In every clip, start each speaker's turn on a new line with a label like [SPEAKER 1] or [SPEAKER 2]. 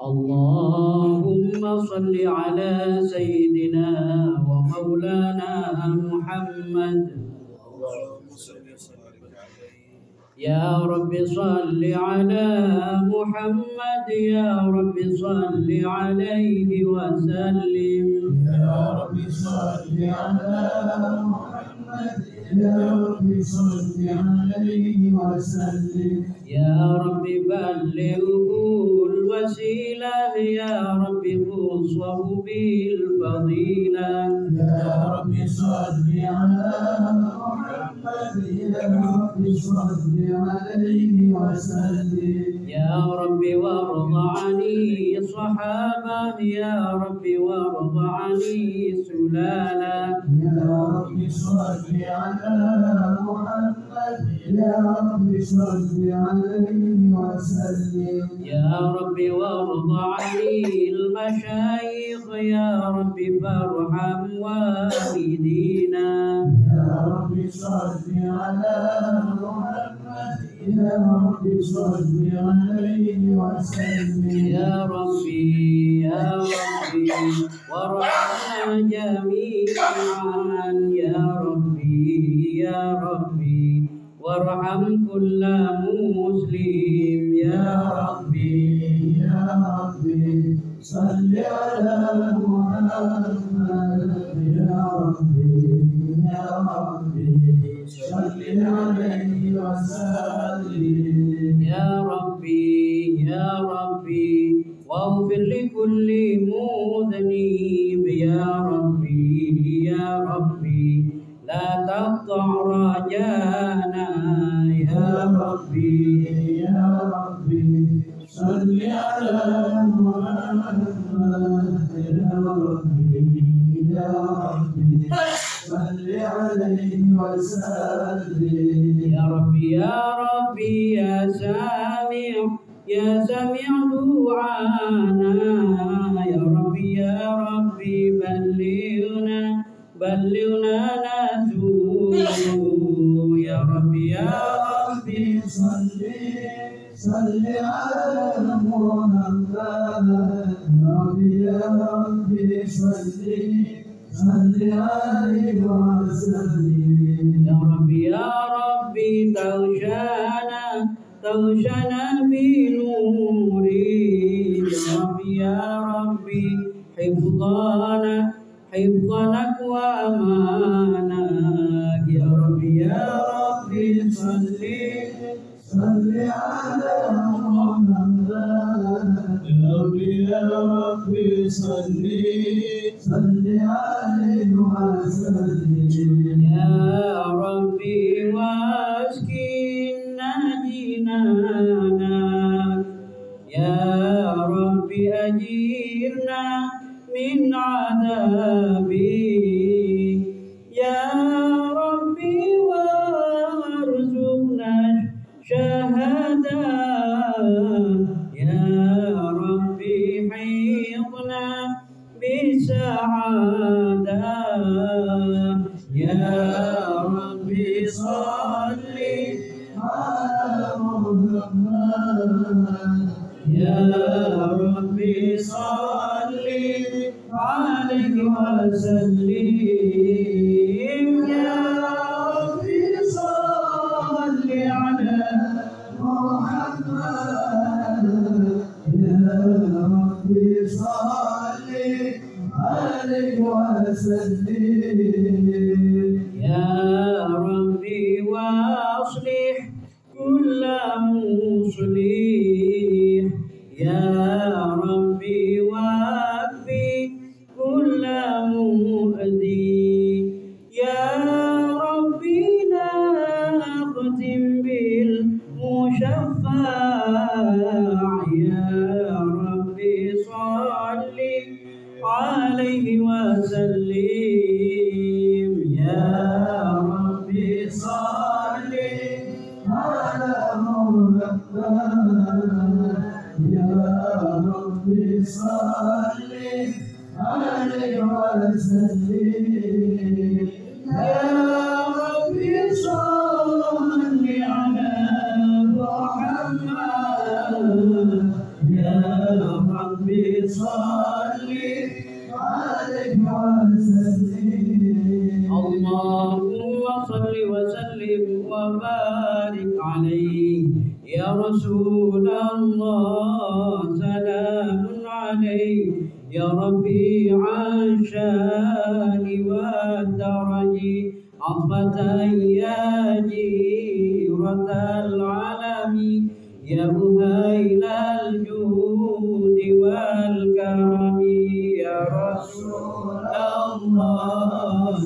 [SPEAKER 1] اللهم صل على سيدنا ومولانا محمد. يا رب صل على محمد، يا رب صل عليه وسلم.
[SPEAKER 2] يا رب صل على محمد، يا رب صل عليه وسلم.
[SPEAKER 1] يا رب بلغه الوسيلة، يا رب خصه بالفضيلة.
[SPEAKER 2] يا رب صل على محمد، يا رب صل عليه وسلم.
[SPEAKER 1] يا رب وارض عن الصحابة، يا رب وارض عن السلالة.
[SPEAKER 2] يا رب صل على محمد، يا رب صل عليه وسلم.
[SPEAKER 1] يا رب وارض عن المشايخ، يا رب فارحم والدينا.
[SPEAKER 2] يا رب صل على محمد، يا رب صل عليه وسلم.
[SPEAKER 1] يا ربي يا ربي وارحمنا جميعا. يا ربي يا ربي وارحم كل مسلم.
[SPEAKER 2] يا ربي يا ربي صل على محمد، يا ربي يا ربي صل عليه وسلم.
[SPEAKER 1] يا ربي يا ربي واغفر لكل مذنب. يا ربي يا ربي لا تقطع رجانا. يا ربي
[SPEAKER 2] يا ربي صل على محمد، يا ربي يا ربي صل عليه وسلم.
[SPEAKER 1] يا ربي يا ربي يا سامع يا سامع دعانا. يا ربي يا ربي بلغنا بلغنا نزول. يا ربي يا ربي
[SPEAKER 2] صل على محمد، يا ربي يا ربي صل عليه وسلم.
[SPEAKER 1] يا ربي يا ربي تغشنا بنوري. يا ربي يا ربي حفظنك وأمانك. يا ربي يا ربي
[SPEAKER 2] صل على محمد، يا ربي يا ربي صل عليه وسلم.
[SPEAKER 1] يا ربي واسكننا جنانك. يا ربي أجيرنا من عذابي. يا ربي وارزقنا شهادة. يا ربي حيطنا بسعادة. يا ربي صل
[SPEAKER 2] على محمد،
[SPEAKER 1] يا ربي صل عليه وسلم. يا ربي صل على
[SPEAKER 2] محمد، يا ربي صل عليه وسلم.
[SPEAKER 1] يا ربي واصلح كل مصلح. يا ربي وفي كل مؤذي. يا ربي نختم بالمشفع. يا ربي صل عليه وسلم. يا ربي صل
[SPEAKER 2] على محمد، يا ربي صل عليه وسلم.
[SPEAKER 1] يا ربي صل على محمد. يا رب
[SPEAKER 2] ربي صل عليه وسلم.
[SPEAKER 1] اللهم صل وسلم وبارك عليه يا رسول الله سلام عليك يا رفيع الشان والدرج عطفة يا جيرة العالم يا أهيل الجود والكرم يا رسول الله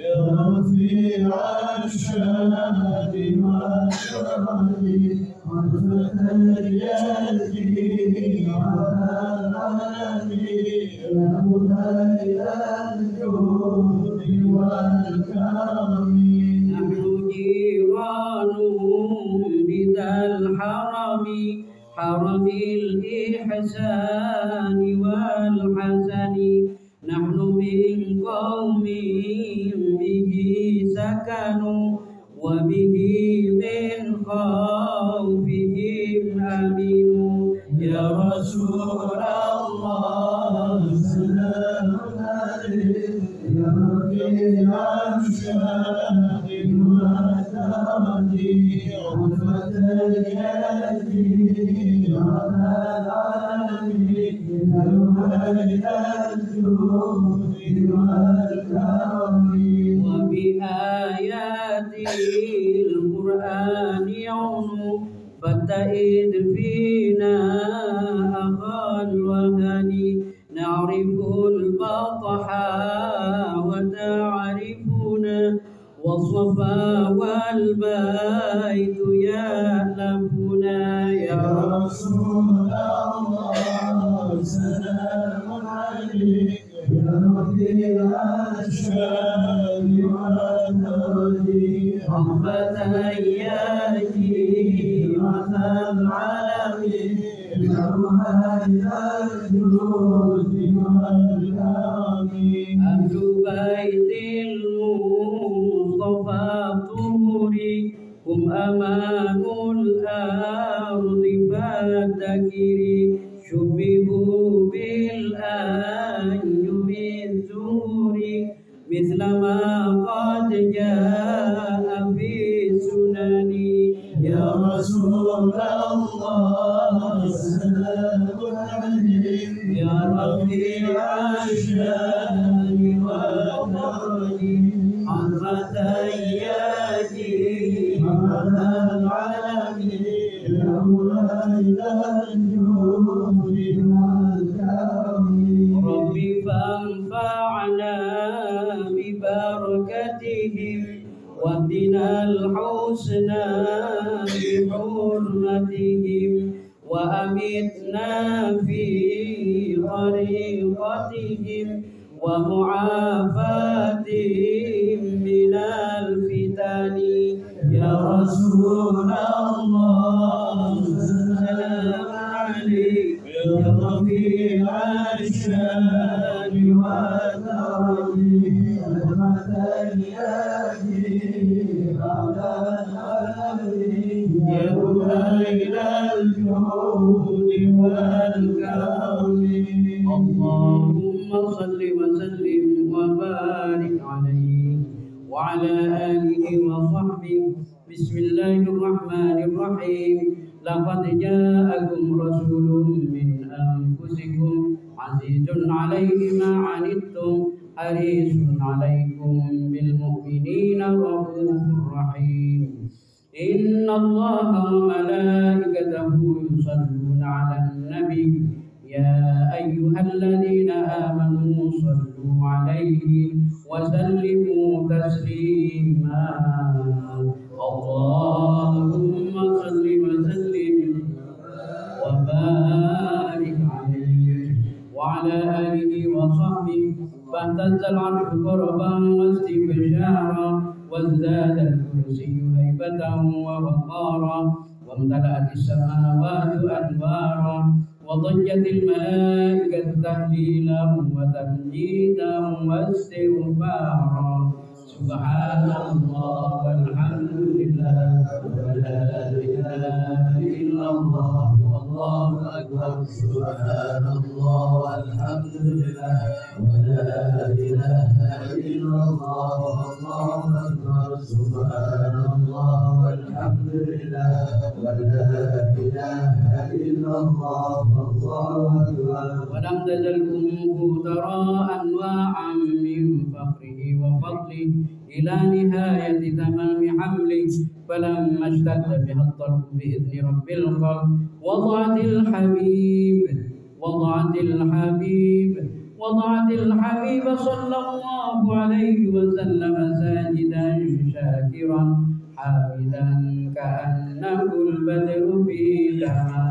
[SPEAKER 2] يا رفيع الشان والكرم عطفة يدي على العالم يا أهيل الجود والكرم.
[SPEAKER 1] نحن جيران بذا الحرم حرم الإحسان والحسن نحن من قوم به سكنوا وبه من خوفهم أمنوا يا رسول الله
[SPEAKER 2] سلام عليك يا رفيع الشان والكرم عطفة يدي على العالم يا أهيل الجود والكرم.
[SPEAKER 1] وبآيات القرآن يعلو فاتئذ فينا أخا الوهن نعرف البطح وتعرفنا والصفا والبيت يألفنا
[SPEAKER 2] يا رسول الله سلام عليك يا رفيع الشان والكرم
[SPEAKER 1] رحمة يا جيرة العالم
[SPEAKER 2] يا أهيل الجود والكرم.
[SPEAKER 1] أهل بيت المصطفى الطهور هم أمان الأرض فالذكر شبهوا بالأنجم الزهور مثل ما قد جاء في السنن
[SPEAKER 2] يا رسول الله سلام عليك
[SPEAKER 1] يا رفيع الشان والكرم حضرة يا جيرة العالم
[SPEAKER 2] يا أهيل الجود والكرم.
[SPEAKER 1] رب فانفعنا ببركتهم واهدنا الحسنى بحرمتهم وأمتنا في طريقتهم ومعافاتهم من الفتن يا رسول الله سلام عليك يا رفيع الشان والكرم
[SPEAKER 2] عطفة يدي على العالم يا أهيل الجود والكرم.
[SPEAKER 1] اللهم صل وسلم وبارك عليه وعلى آله وصحبه بسم الله الرحمن الرحيم لقد جاءكم رسول من أنفسكم عزيز عليه ما عنتم حريص عليكم بالمؤمنين رؤوف رحيم إن الله وملائكته يصلون على النبي يا أيها الذين آمنوا صلوا عليه وسلموا تسليما اللهم صل وسلم وبارك عليه وعلى آله وصحبه فاهتز العرش قربا واستبشارا وازداد الكرسي هيبة ووقارا وامتلأت السماوات أنوارا وضجت الملائكة تهليلا وتمجيدا واستغفارا سبحان الله والحمد لله ولا إله إلا الله والله أكبر
[SPEAKER 2] سبحان الله والحمد لله ولا إله إلا الله والله أكبر سبحان الله والحمد لله ولا إله إلا الله والله أكبر.
[SPEAKER 1] ولم تزل أمه ترى أنواعا من فخره وفضله إلى نهاية تمام حمله، فلما اشتد بها الضرب بإذن رب الخلق وضعت الحبيب صلى الله عليه وسلم ساجدا شاكرا حامدا كأنه البدر في تمام